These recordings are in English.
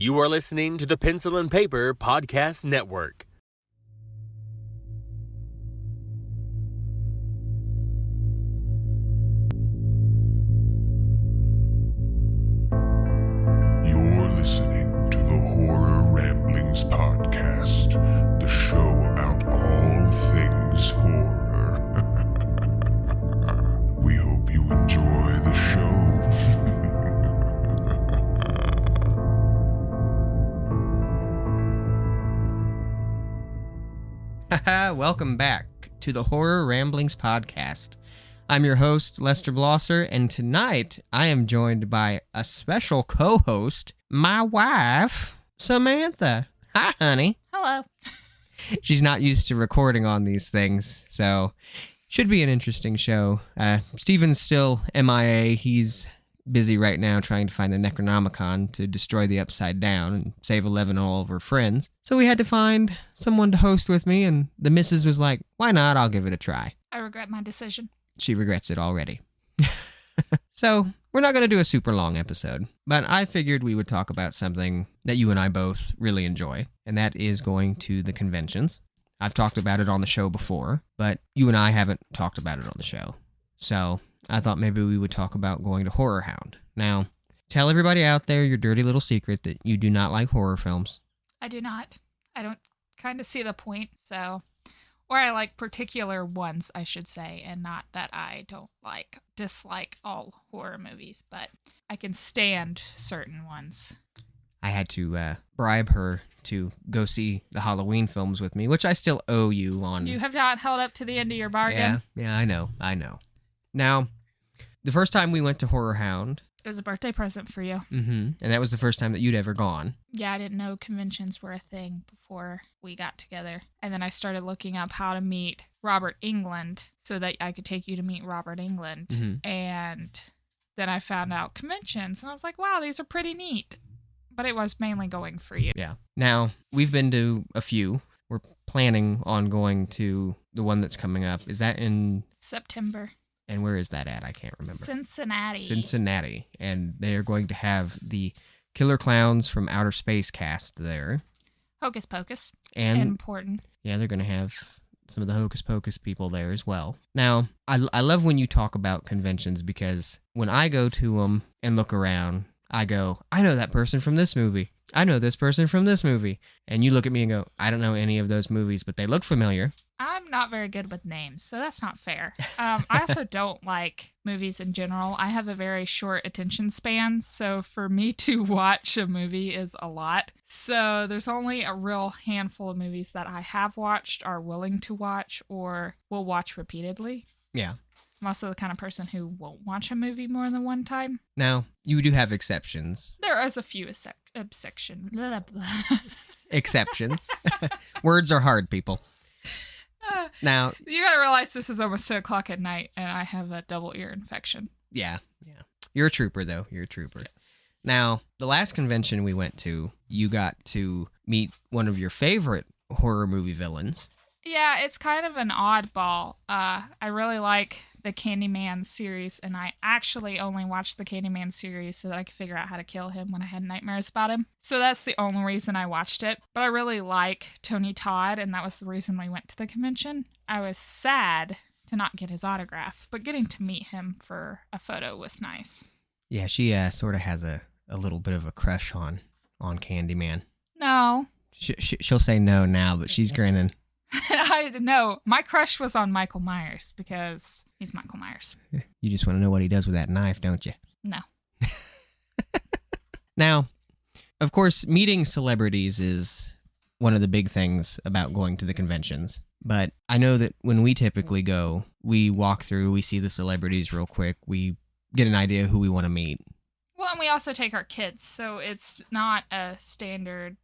You are listening to the Pencil and Paper Podcast Network. You're listening to the Horror Ramblings Podcast, the show about all things horror. We hope you enjoy the show. Welcome back to the Horror Ramblings Podcast. I'm your host, Lester Blosser, and tonight I am joined by a special co-host, my wife, Samantha. Hi, honey. Hello. She's not used to recording on these things, so should be an interesting show. Steven's still MIA. He's busy right now trying to find the Necronomicon to destroy the Upside Down and save 11 of all of her friends. So we had to find someone to host with me, and the missus was like, why not? I'll give it a try. I regret my decision. She regrets it already. So we're not going to do a super long episode, but I figured we would talk about something that you and I both really enjoy, and that is going to the conventions. I've talked about it on the show before, but you and I haven't talked about it on the show. So I thought maybe we would talk about going to HorrorHound. Now, tell everybody out there your dirty little secret that you do not like horror films. I do not. I don't kind of see the point, so... Or I like particular ones, I should say, and not that I don't dislike all horror movies, but I can stand certain ones. I had to bribe her to go see the Halloween films with me, which I still owe you on. You have not held up to the end of your bargain. Yeah, I know. Now, the first time we went to HorrorHound... It was a birthday present for you. And that was the first time that you'd ever gone. Yeah, I didn't know conventions were a thing before we got together. And then I started looking up how to meet Robert Englund so that I could take you to meet Robert Englund. Mm-hmm. And then I found out conventions, and I was like, wow, these are pretty neat. But it was mainly going for you. Yeah. Now, we've been to a few. We're planning on going to the one that's coming up. Is that in... September. And where is that at? I can't remember. Cincinnati. And they're going to have the Killer Clowns from Outer Space cast there. Hocus Pocus. And important. Yeah, they're going to have some of the Hocus Pocus people there as well. Now, I love when you talk about conventions because when I go to them and look around, I go, I know that person from this movie. I know this person from this movie. And you look at me and go, I don't know any of those movies, but they look familiar. I'm not very good with names, so that's not fair. I also don't like movies in general. I have a very short attention span, so for me to watch a movie is a lot. So there's only a real handful of movies that I have watched, are willing to watch, or will watch repeatedly. Yeah. I'm also the kind of person who won't watch a movie more than one time. Now, you do have exceptions. There is a few exceptions. Exceptions. Words are hard, people. Now, you gotta realize this is almost 2 o'clock at night, and I have a double ear infection. Yeah. You're a trooper, though. You're a trooper. Yes. Now, the last convention we went to, you got to meet one of your favorite horror movie villains. Yeah, it's kind of an oddball. I really like the Candyman series, and I actually only watched the Candyman series so that I could figure out how to kill him when I had nightmares about him. So that's the only reason I watched it. But I really like Tony Todd, and that was the reason we went to the convention. I was sad to not get his autograph, but getting to meet him for a photo was nice. Yeah, she sort of has a little bit of a crush on Candyman. No. She'll say no now, but she's grinning. I know. My crush was on Michael Myers because he's Michael Myers. You just want to know what he does with that knife, don't you? No. Now, of course, meeting celebrities is one of the big things about going to the conventions. But I know that when we typically go, we walk through, we see the celebrities real quick, we get an idea who we want to meet. Well, and we also take our kids, so it's not a standard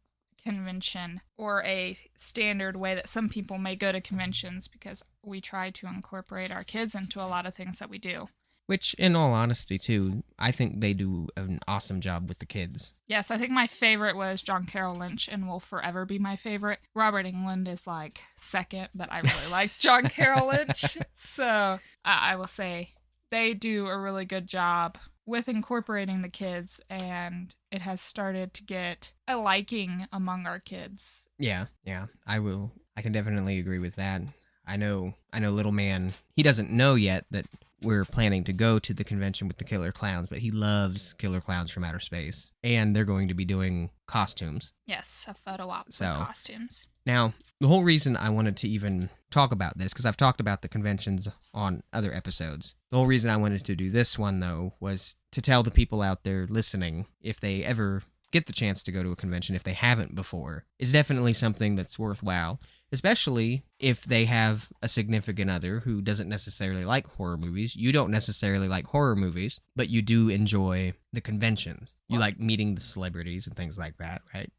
convention or a standard way that some people may go to conventions because we try to incorporate our kids into a lot of things that we do. Which, in all honesty, too, I think they do an awesome job with the kids. Yes, I think my favorite was John Carroll Lynch and will forever be my favorite. Robert Englund is like second, but I really like John Carroll Lynch. So I will say they do a really good job with incorporating the kids, and it has started to get a liking among our kids. Yeah. I can definitely agree with that. I know little man, he doesn't know yet that we're planning to go to the convention with the killer clowns, but he loves killer clowns from outer space. And they're going to be doing costumes. Yes, a photo op with costumes. Now, the whole reason I wanted to even talk about this, because I've talked about the conventions on other episodes, the whole reason I wanted to do this one, though, was to tell the people out there listening, if they ever get the chance to go to a convention, if they haven't before, is definitely something that's worthwhile, especially if they have a significant other who doesn't necessarily like horror movies. You don't necessarily like horror movies, but you do enjoy the conventions. You like meeting the celebrities and things like that, right?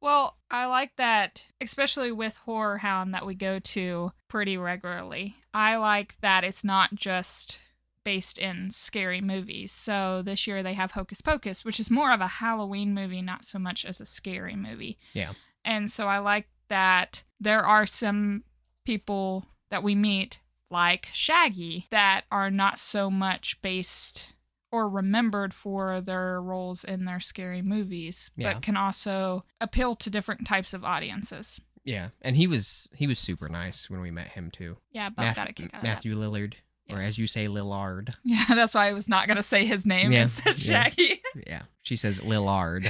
Well, I like that, especially with HorrorHound, that we go to pretty regularly. I like that it's not just based in scary movies. So this year they have Hocus Pocus, which is more of a Halloween movie, not so much as a scary movie. Yeah. And so I like that there are some people that we meet, like Shaggy, that are not so much based or remembered for their roles in their scary movies, but can also appeal to different types of audiences. Yeah, and he was super nice when we met him too. Yeah, Bob got a kick out of Matthew Lillard, or as you say, Lillard. Yeah, that's why I was not going to say his name. It says Shaggy. Yeah, she says Lillard.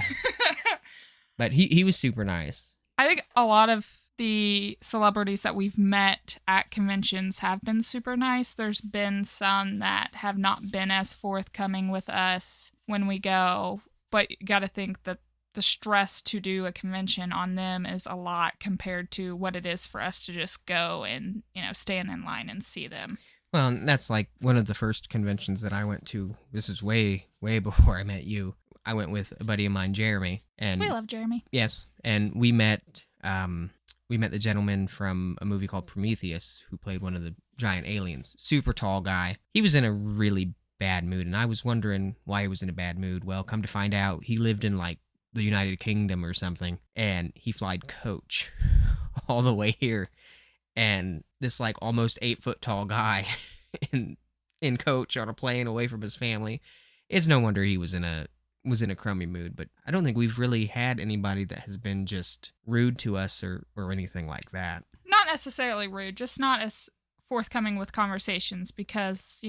But he was super nice. I think a lot of the celebrities that we've met at conventions have been super nice. There's been some that have not been as forthcoming with us when we go, but you got to think that the stress to do a convention on them is a lot compared to what it is for us to just go and, stand in line and see them. Well, that's like one of the first conventions that I went to. This is way, way before I met you. I went with a buddy of mine, Jeremy. And we love Jeremy. Yes. And we met the gentleman from a movie called Prometheus, who played one of the giant aliens. Super tall guy. He was in a really bad mood, and I was wondering why he was in a bad mood. Well, come to find out, he lived in like the United Kingdom or something, and he flied coach all the way here. And this like almost 8-foot tall guy in coach on a plane away from his family. It's no wonder he was in a crummy mood, but I don't think we've really had anybody that has been just rude to us or anything like that. Not necessarily rude, just not as forthcoming with conversations, because,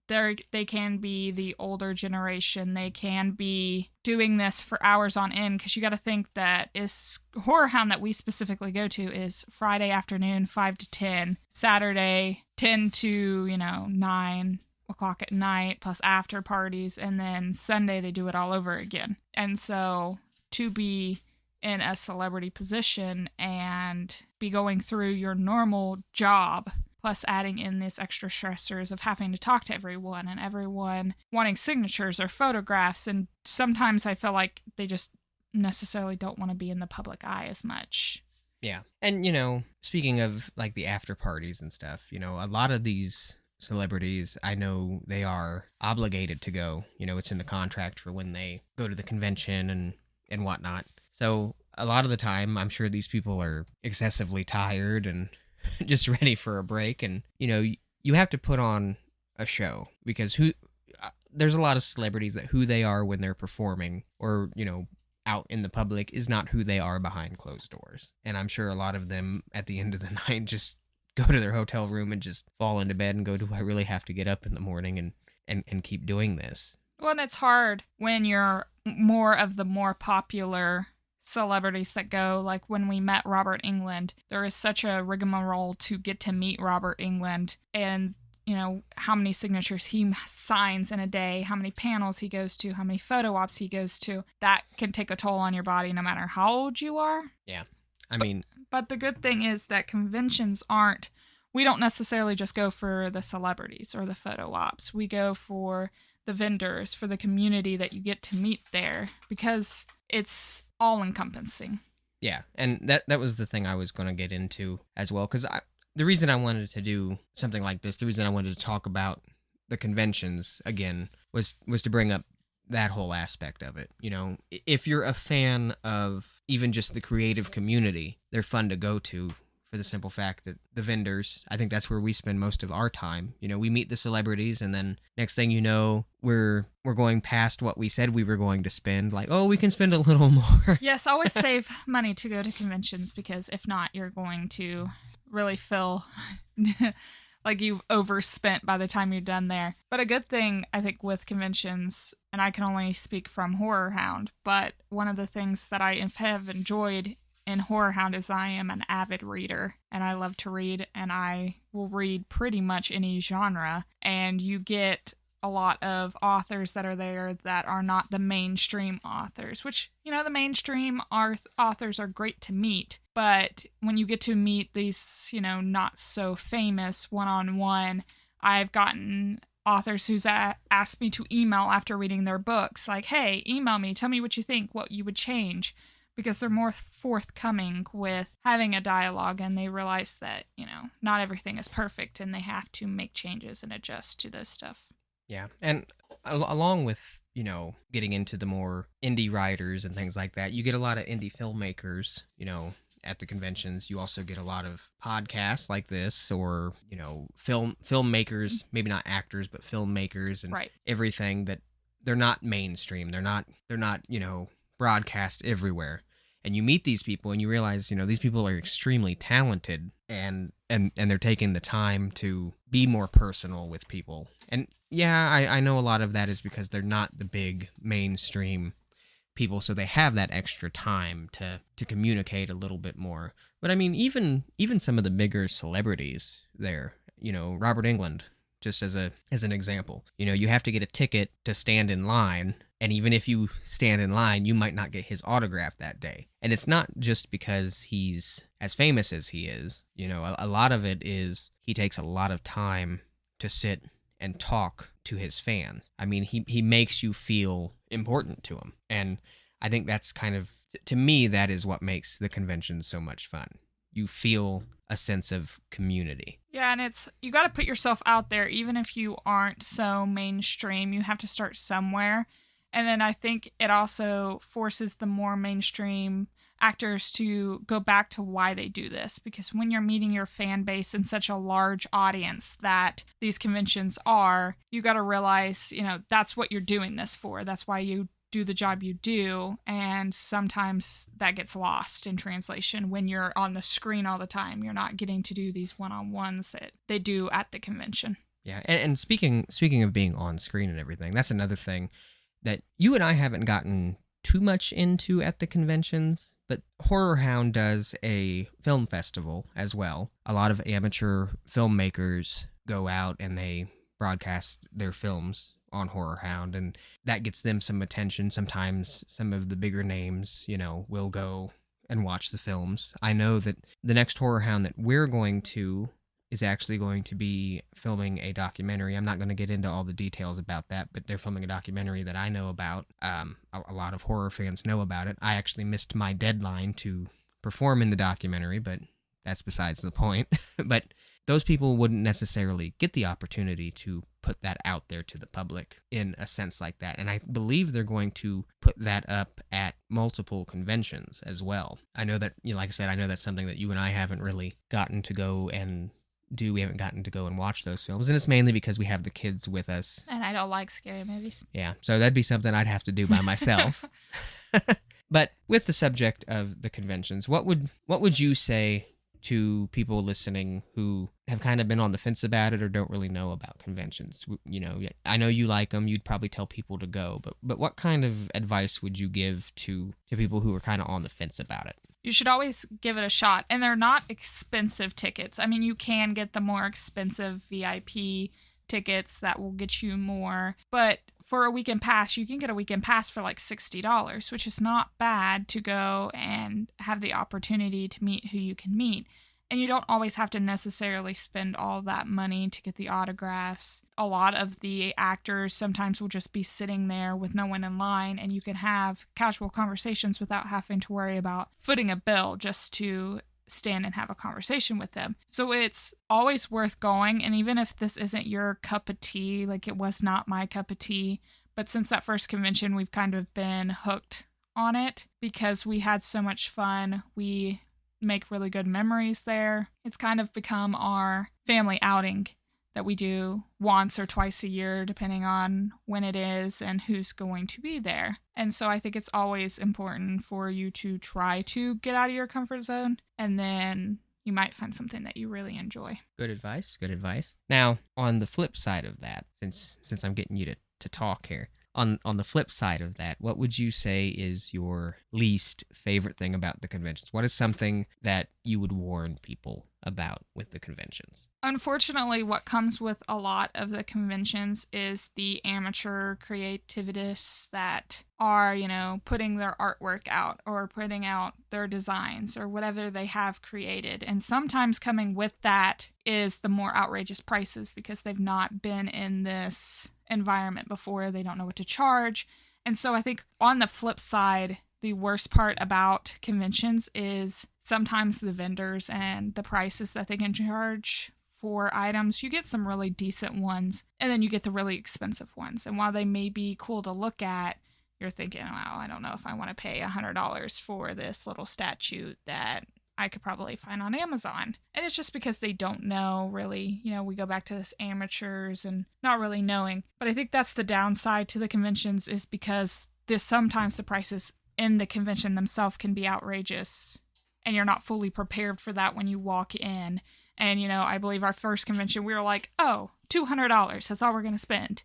they can be the older generation. They can be doing this for hours on end, because you got to think that is HorrorHound that we specifically go to is Friday afternoon, 5 to 10, Saturday, 10 to, 9 o'clock at night, plus after parties, and then Sunday they do it all over again. And so to be in a celebrity position and be going through your normal job, plus adding in these extra stressors of having to talk to everyone and everyone wanting signatures or photographs, and sometimes I feel like they just necessarily don't want to be in the public eye as much. Yeah. And, speaking of like the after parties and stuff, a lot of these celebrities, I know they are obligated to go. It's in the contract for when they go to the convention and whatnot. So a lot of the time, I'm sure these people are excessively tired and just ready for a break. And, you have to put on a show, because there's a lot of celebrities that who they are when they're performing or, out in the public is not who they are behind closed doors. And I'm sure a lot of them at the end of the night just go to their hotel room and just fall into bed and go, do I really have to get up in the morning and keep doing this? Well, and it's hard when you're more of the more popular celebrities that go. Like when we met Robert Englund, there is such a rigmarole to get to meet Robert Englund, and how many signatures he signs in a day, how many panels he goes to, how many photo ops he goes to. That can take a toll on your body no matter how old you are. Yeah. But the good thing is that conventions we don't necessarily just go for the celebrities or the photo ops. We go for the vendors, for the community that you get to meet there, because it's all encompassing. Yeah. And that was the thing I was going to get into as well, because the reason I wanted to do something like this, the reason I wanted to talk about the conventions again was to bring up that whole aspect of it. If you're a fan of even just the creative community, they're fun to go to for the simple fact that the vendors, I think that's where we spend most of our time. You know, we meet the celebrities, and then next thing you know, we're going past what we said we were going to spend. Like, oh, we can spend a little more. Yes, always save money to go to conventions, because if not, you're going to really feel like you've overspent by the time you're done there. But a good thing, I think, with conventions, and I can only speak from HorrorHound, but one of the things that I have enjoyed in HorrorHound is I am an avid reader, and I love to read, and I will read pretty much any genre, and you get a lot of authors that are there that are not the mainstream authors, which, you know, the mainstream authors are great to meet, but when you get to meet these, you know, not so famous one-on-one, I've gotten authors who's asked me to email after reading their books, like, hey, email me, tell me what you think, what you would change, because they're more forthcoming with having a dialogue, and they realize that, you know, not everything is perfect, and they have to make changes and adjust to this stuff. Yeah, and along with, you know, getting into the more indie writers and things like that, you get a lot of indie filmmakers, you know, at the conventions. You also get a lot of podcasts like this, or, you know, filmmakers, maybe not actors, but filmmakers, and everything that they're not mainstream. They're not, you know, broadcast everywhere. And you meet these people and you realize, you know, these people are extremely talented, and they're taking the time to be more personal with people. And yeah, I know a lot of that is because they're not the big mainstream people, so they have that extra time to communicate a little bit more. But I mean, even some of the bigger celebrities there, you know, Robert Englund, just as an example, you know, you have to get a ticket to stand in line. And even if you stand in line, you might not get his autograph that day. And it's not just because he's as famous as he is. You know, a lot of it is he takes a lot of time to sit and talk to his fans. I mean, he makes you feel important to him. And I think that's kind of, to me, that is what makes the convention so much fun. You feel a sense of community. Yeah, and you got to put yourself out there, even if you aren't so mainstream. You have to start somewhere. And then I think it also forces the more mainstream actors to go back to why they do this. Because when you're meeting your fan base in such a large audience that these conventions are, you got to realize, you know, that's what you're doing this for. That's why you do the job you do. And sometimes that gets lost in translation when you're on the screen all the time. You're not getting to do these one-on-ones that they do at the convention. Yeah, and speaking of being on screen and everything, that's another thing that you and I haven't gotten too much into at the conventions, but HorrorHound does a film festival as well. A lot of amateur filmmakers go out and they broadcast their films on HorrorHound, and that gets them some attention. Sometimes some of the bigger names, you know, will go and watch the films. I know that the next HorrorHound that we're going to is actually going to be filming a documentary. I'm not going to get into all the details about that, but they're filming a documentary that I know about. A lot of horror fans know about it. I actually missed my deadline to perform in the documentary, but that's besides the point. But those people wouldn't necessarily get the opportunity to put that out there to the public in a sense like that. And I believe they're going to put that up at multiple conventions as well. I know that, you know, like I said, I know that's something that you and I haven't really gotten to go and do. We haven't gotten to go and watch those films, and it's mainly because we have the kids with us. And I don't like scary movies. Yeah, so that'd be something I'd have to do by myself. But with the subject of the conventions, what would you say to people listening who have kind of been on the fence about it or don't really know about conventions? You know, I know you like them. You'd probably tell people to go, but what kind of advice would you give to people who are kind of on the fence about it? You should always give it a shot. And they're not expensive tickets. I mean, you can get the more expensive VIP tickets that will get you more. But for a weekend pass, you can get a weekend pass for like $60, which is not bad to go and have the opportunity to meet who you can meet. And you don't always have to necessarily spend all that money to get the autographs. A lot of the actors sometimes will just be sitting there with no one in line, and you can have casual conversations without having to worry about footing a bill just to stand and have a conversation with them. So it's always worth going. And even if this isn't your cup of tea, like it was not my cup of tea, but since that first convention, we've kind of been hooked on it because we had so much fun. We make really good memories there. It's kind of become our family outing that we do once or twice a year, depending on when it is and who's going to be there. And so I think it's always important for you to try to get out of your comfort zone, and then you might find something that you really enjoy. Good advice. Good advice. Now, on the flip side of that, since I'm getting you to talk here, on the flip side of that, what would you say is your least favorite thing about the conventions? What is something that you would warn people about with the conventions? Unfortunately, what comes with a lot of the conventions is the amateur creativists that are, putting their artwork out or putting out their designs or whatever they have created. And sometimes coming with that is the more outrageous prices because they've not been in this environment before. They don't know what to charge. And so I think on the flip side, the worst part about conventions is sometimes the vendors and the prices that they can charge for items. You get some really decent ones, and then you get the really expensive ones. And while they may be cool to look at, you're thinking, wow, I don't know if I want to pay $100 for this little statue that I could probably find on Amazon. And it's just because they don't know really, we go back to this amateurs and not really knowing. But I think that's the downside to the conventions, is because sometimes the prices in the convention themselves can be outrageous, and you're not fully prepared for that when you walk in. And, I believe our first convention, we were like, oh, $200, that's all we're going to spend.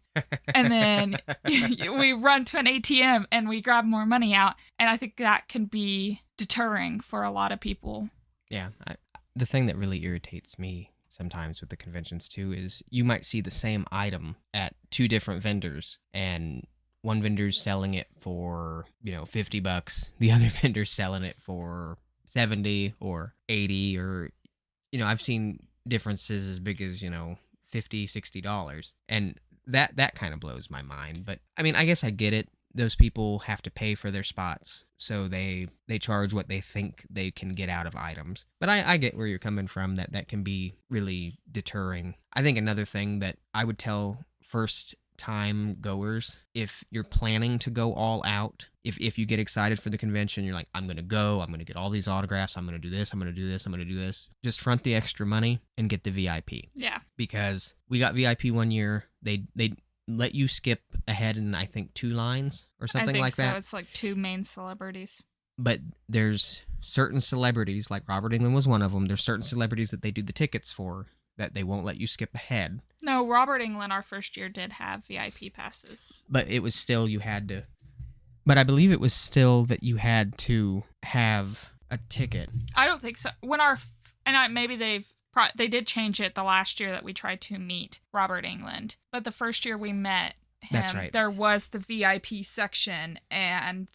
And then we run to an ATM and we grab more money out. And I think that can be deterring for a lot of people. Yeah. The thing that really irritates me sometimes with the conventions too is you might see the same item at two different vendors, and one vendor's selling it for, $50. The other vendor's selling it for 70 or 80, or, I've seen differences as big as, $50, $60. And that kind of blows my mind. But I mean, I guess I get it. Those people have to pay for their spots, so they charge what they think they can get out of items. But I get where you're coming from, that can be really deterring. I think another thing that I would tell first time goers, if you're planning to go all out, if you get excited for the convention, you're like, I'm going to get all these autographs, I'm going to do this, I'm going to do this, I'm going to do this, just front the extra money and get the VIP. Yeah. Because we got VIP one year, they let you skip ahead in, I think, 2 lines or something like that. So it's like 2 main celebrities. But there's certain celebrities, like Robert Englund was one of them, there's certain celebrities that they do the tickets for that they won't let you skip ahead. No, Robert Englund, our first year, did have VIP passes. But it was still, but I believe it was still that you had to have a ticket. I don't think so. Maybe they did change it the last year that we tried to meet Robert Englund. But the first year we met him, That's right. There was the VIP section, and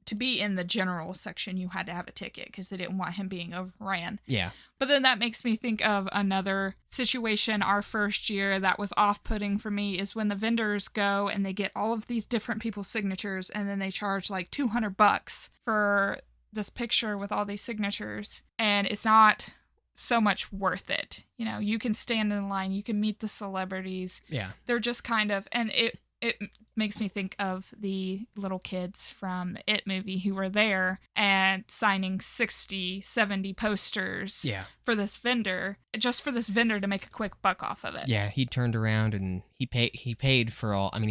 to be in the general section, you had to have a ticket because they didn't want him being overran. Yeah. But then that makes me think of another situation our first year that was off-putting for me, is when the vendors go and they get all of these different people's signatures, and then they charge like $200 for this picture with all these signatures, and it's not so much worth it. You can stand in line, you can meet the celebrities. Yeah. They're just kind of, and it makes me think of the little kids from the It movie who were there and signing 60, 70 posters for this vendor, just for this vendor to make a quick buck off of it. Yeah, he turned around and he paid for all of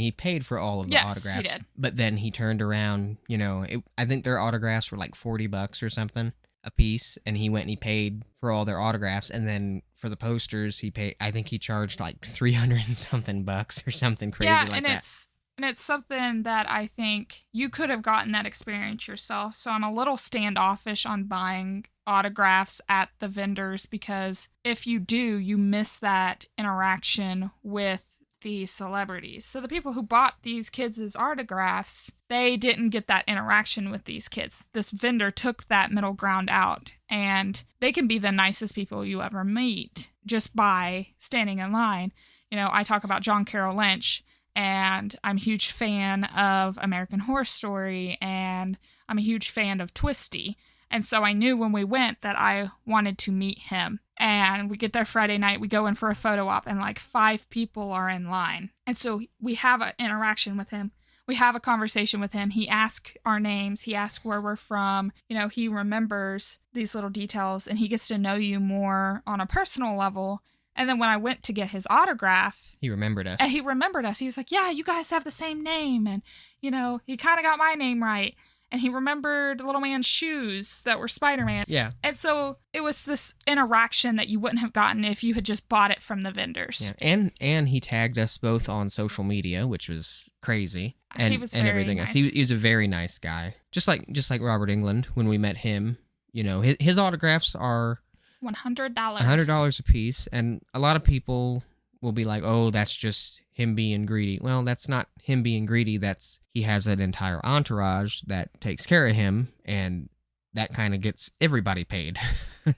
the autographs. Yes, he did. But then he turned around, I think their autographs were like $40 or something a piece, and he went and he paid for all their autographs, and then for the posters I think he charged like 300 and something bucks or something crazy like that. And it's something that I think you could have gotten that experience yourself. So I'm a little standoffish on buying autographs at the vendors, because if you do, you miss that interaction with the celebrities. So the people who bought these kids' autographs, they didn't get that interaction with these kids. This vendor took that middle ground out, and they can be the nicest people you ever meet just by standing in line. I talk about John Carroll Lynch, and I'm a huge fan of American Horror Story, and I'm a huge fan of Twisty. And so I knew when we went that I wanted to meet him. And we get there Friday night, we go in for a photo op, and like 5 people are in line. And so we have an interaction with him we have a conversation with him. He asks our names. He asks where we're from. You know, he remembers these little details, and he gets to know you more on a personal level. And then when I went to get his autograph, He remembered us. he remembered us. He was like, yeah, you guys have the same name. And, you know, he kind of got my name right. And he remembered the little man's shoes that were Spider-Man. Yeah. And so it was this interaction that you wouldn't have gotten if you had just bought it from the vendors. Yeah. And he tagged us both on social media, which was crazy. And, He was and very everything nice. else. He was a very nice guy. Just like Robert Englund when we met him. You know, his autographs are $100. $100 a piece, and a lot of people will be like, "Oh, that's just him being greedy." Well, that's not him being greedy. That's he has an entire entourage that takes care of him, and that kind of gets everybody paid.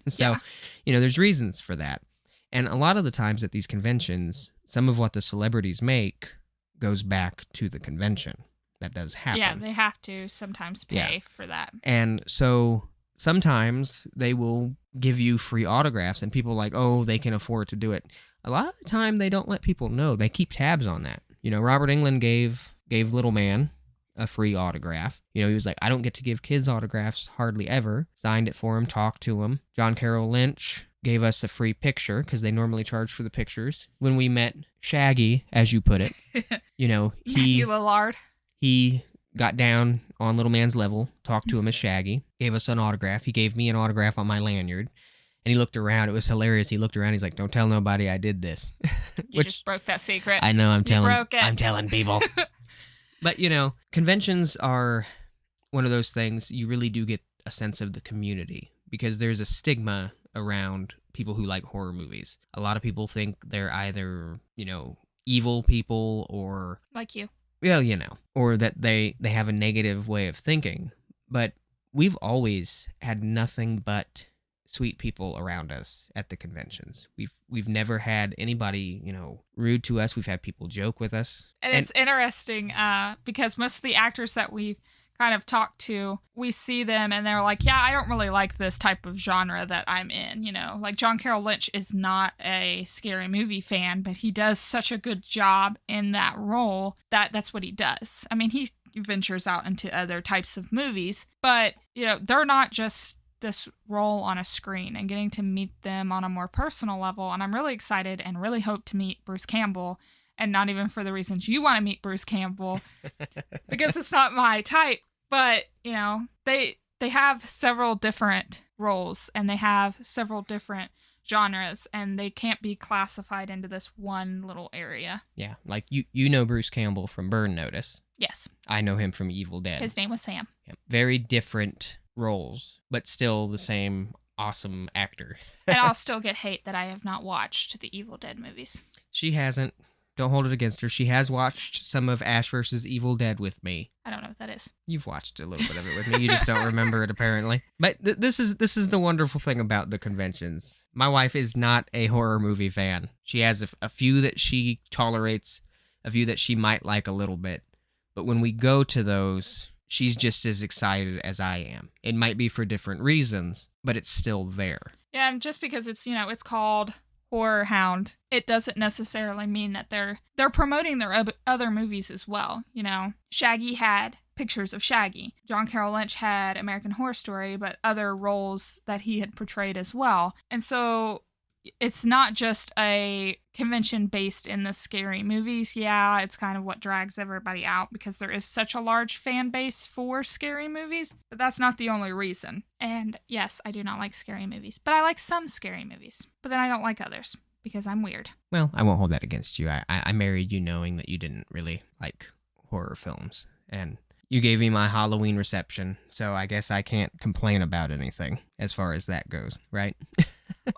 So, Yeah. you know, there's reasons for that. And a lot of the times at these conventions, some of what the celebrities make goes back to the convention. That does happen. Yeah, they have to sometimes pay Yeah. for that. And so sometimes they will give you free autographs, and people are like, oh, they can afford to do it. A lot of the time, they don't let people know. They keep tabs on that. You know, Robert Englund gave Little Man a free autograph. You know, he was like, I don't get to give kids autographs hardly ever. Signed it for him, talked to him. John Carroll Lynch gave us a free picture because they normally charge for the pictures. When we met Shaggy, as you put it, you know, Matthew Lillard. he got down on Little Man's level, talked to him as Shaggy, gave us an autograph. He gave me an autograph on my lanyard, and he looked around. It was hilarious. He looked around. He's like, "Don't tell nobody I did this." You just broke that secret. I know. I'm broke it. I'm telling people. But you know, conventions are one of those things. You really do get a sense of the community because there's a stigma around people who like horror movies. A lot of people think they're either, you know, evil people or Like you. well, you know, or that they have a negative way of thinking. But we've always had nothing but sweet people around us at the conventions. We've never had anybody, you know, rude to us. We've had people joke with us. And it's interesting because most of the actors that we've kind of talked to, we see them and they're like, yeah, I don't really like this type of genre that I'm in. You know, like John Carroll Lynch is not a scary movie fan, but he does such a good job in that role that that's what he does. I mean, he ventures out into other types of movies, but, you know, they're not just this role on a screen, and getting to meet them on a more personal level. And I'm really excited and really hope to meet Bruce Campbell, and not even for the reasons you want to meet Bruce Campbell, because it's not my type. But, you know, they have several different roles and they have several different genres, and they can't be classified into this one little area. Yeah, like you know Bruce Campbell from Burn Notice. Yes. I know him from Evil Dead. His name was Sam. Yeah, very different roles, but still the same awesome actor. And I'll still get hate that I have not watched the Evil Dead movies. She hasn't. Don't hold it against her. She has watched some of Ash vs. Evil Dead with me. I don't know what that is. You've watched a little bit of it with me. You just don't remember it, apparently. But this is the wonderful thing about the conventions. My wife is not a horror movie fan. She has a few that she tolerates, a few that she might like a little bit. But when we go to those, she's just as excited as I am. It might be for different reasons, but it's still there. Yeah, and just because it's, you know, it's called HorrorHound, it doesn't necessarily mean that they're promoting their other movies as well. You know, Shaggy had pictures of Shaggy. John Carroll Lynch had American Horror Story, but other roles that he had portrayed as well. And so it's not just a convention based in the scary movies. Yeah, it's kind of what drags everybody out because there is such a large fan base for scary movies, but that's not the only reason. And yes, I do not like scary movies, but I like some scary movies, but then I don't like others because I'm weird. Well, I won't hold that against you. I married you knowing that you didn't really like horror films, and you gave me my Halloween reception, so I guess I can't complain about anything as far as that goes, right?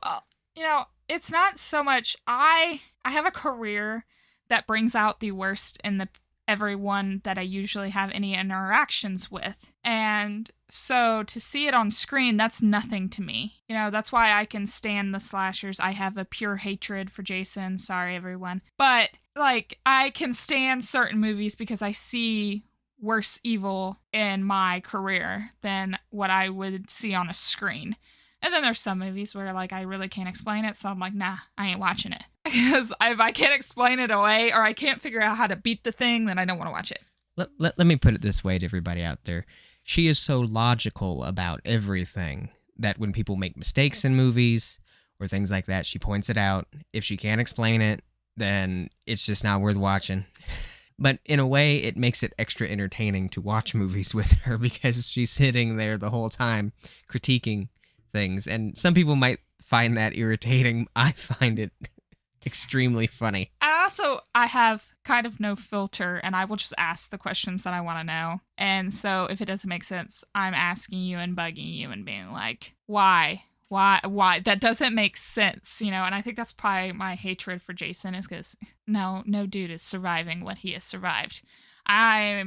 Well, you know, it's not so much, I have a career that brings out the worst in everyone that I usually have any interactions with. And so to see it on screen, that's nothing to me. You know, that's why I can stand the slashers. I have a pure hatred for Jason. Sorry, everyone. But, like, I can stand certain movies because I see worse evil in my career than what I would see on a screen. And then there's some movies where, like, I really can't explain it, so I'm like, nah, I ain't watching it. Because if I can't explain it away or I can't figure out how to beat the thing, then I don't want to watch it. Let me put it this way to everybody out there. She is so logical about everything that when people make mistakes in movies or things like that, she points it out. If she can't explain it, then it's just not worth watching. But in a way, it makes it extra entertaining to watch movies with her because she's sitting there the whole time critiquing things. And some people might find that irritating. I find it extremely funny. I have kind of no filter, and I will just ask the questions that I want to know. And so if it doesn't make sense, I'm asking you and bugging you and being like, why? That doesn't make sense, and I think that's probably my hatred for Jason is because no dude is surviving what he has survived. I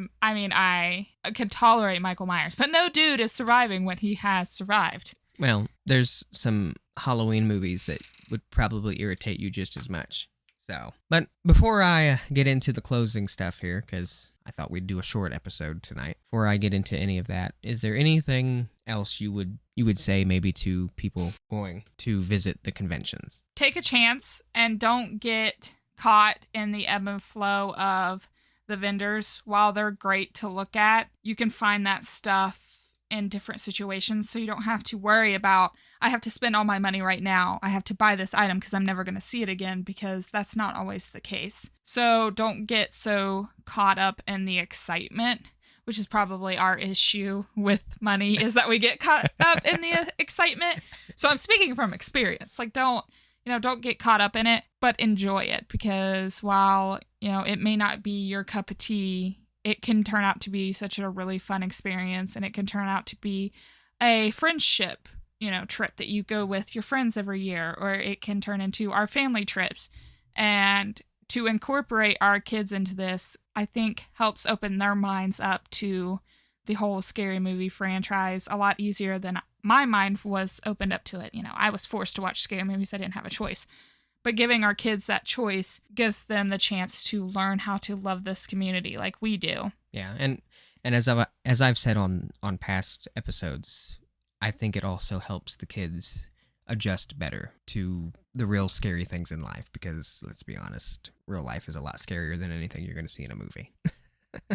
can tolerate Michael Myers, but no dude is surviving what he has survived. Well, there's some Halloween movies that would probably irritate you just as much. So, but before I get into the closing stuff here, because I thought we'd do a short episode tonight, before I get into any of that, is there anything else you would say maybe to people going to visit the conventions? Take a chance and don't get caught in the ebb and flow of the vendors. While they're great to look at, you can find that stuff in different situations, so you don't have to worry about, I have to spend all my money right now. I have to buy this item because I'm never going to see it again, because that's not always the case. So don't get so caught up in the excitement, which is probably our issue with money, is that we get caught up in the excitement. So I'm speaking from experience. Like, don't get caught up in it, but enjoy it, because while, it may not be your cup of tea, it can turn out to be such a really fun experience, and it can turn out to be a friendship, trip that you go with your friends every year, or it can turn into our family trips. And to incorporate our kids into this, I think helps open their minds up to the whole scary movie franchise a lot easier than my mind was opened up to it. I was forced to watch scary movies. I didn't have a choice. But giving our kids that choice gives them the chance to learn how to love this community like we do. Yeah, and as I've said on past episodes, I think it also helps the kids adjust better to the real scary things in life, because let's be honest, real life is a lot scarier than anything you're going to see in a movie.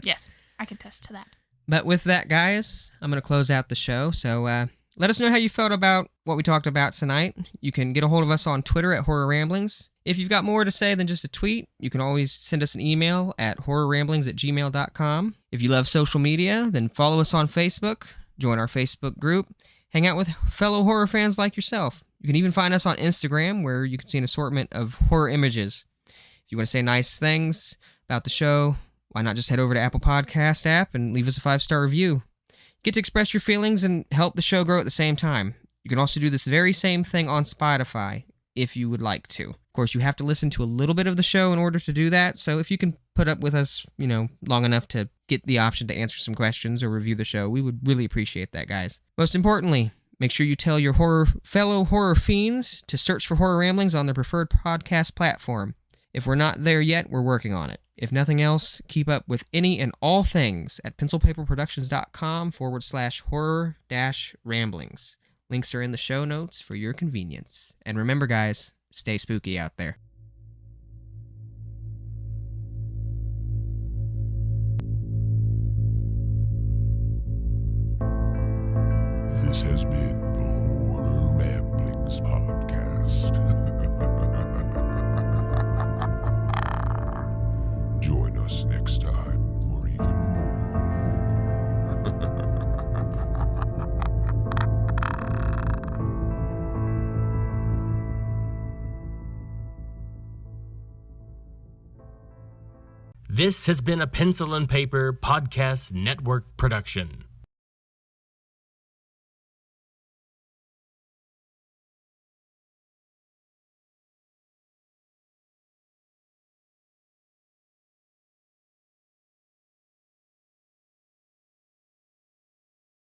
Yes, I can attest to that. But with that, guys, I'm going to close out the show. So let us know how you felt about what we talked about tonight. You can get a hold of us on Twitter at HorrorRamblings. If you've got more to say than just a tweet, you can always send us an email at horrorramblings@gmail.com. If you love social media, then follow us on Facebook, join our Facebook group, hang out with fellow horror fans like yourself. You can even find us on Instagram, where you can see an assortment of horror images. If you want to say nice things about the show, why not just head over to Apple Podcast app and leave us a 5-star review. Get to express your feelings and help the show grow at the same time. You can also do this very same thing on Spotify if you would like to. Of course, you have to listen to a little bit of the show in order to do that, so if you can put up with us, long enough to get the option to answer some questions or review the show, we would really appreciate that, guys. Most importantly, make sure you tell your fellow horror fiends to search for Horror Ramblings on their preferred podcast platform. If we're not there yet, we're working on it. If nothing else, keep up with any and all things at pencilpaperproductions.com/horror-ramblings. Links are in the show notes for your convenience. And remember, guys, stay spooky out there. This has been the Horror Ramblings podcast. Join us next time for even more. This has been a Pencil and Paper Podcast Network production.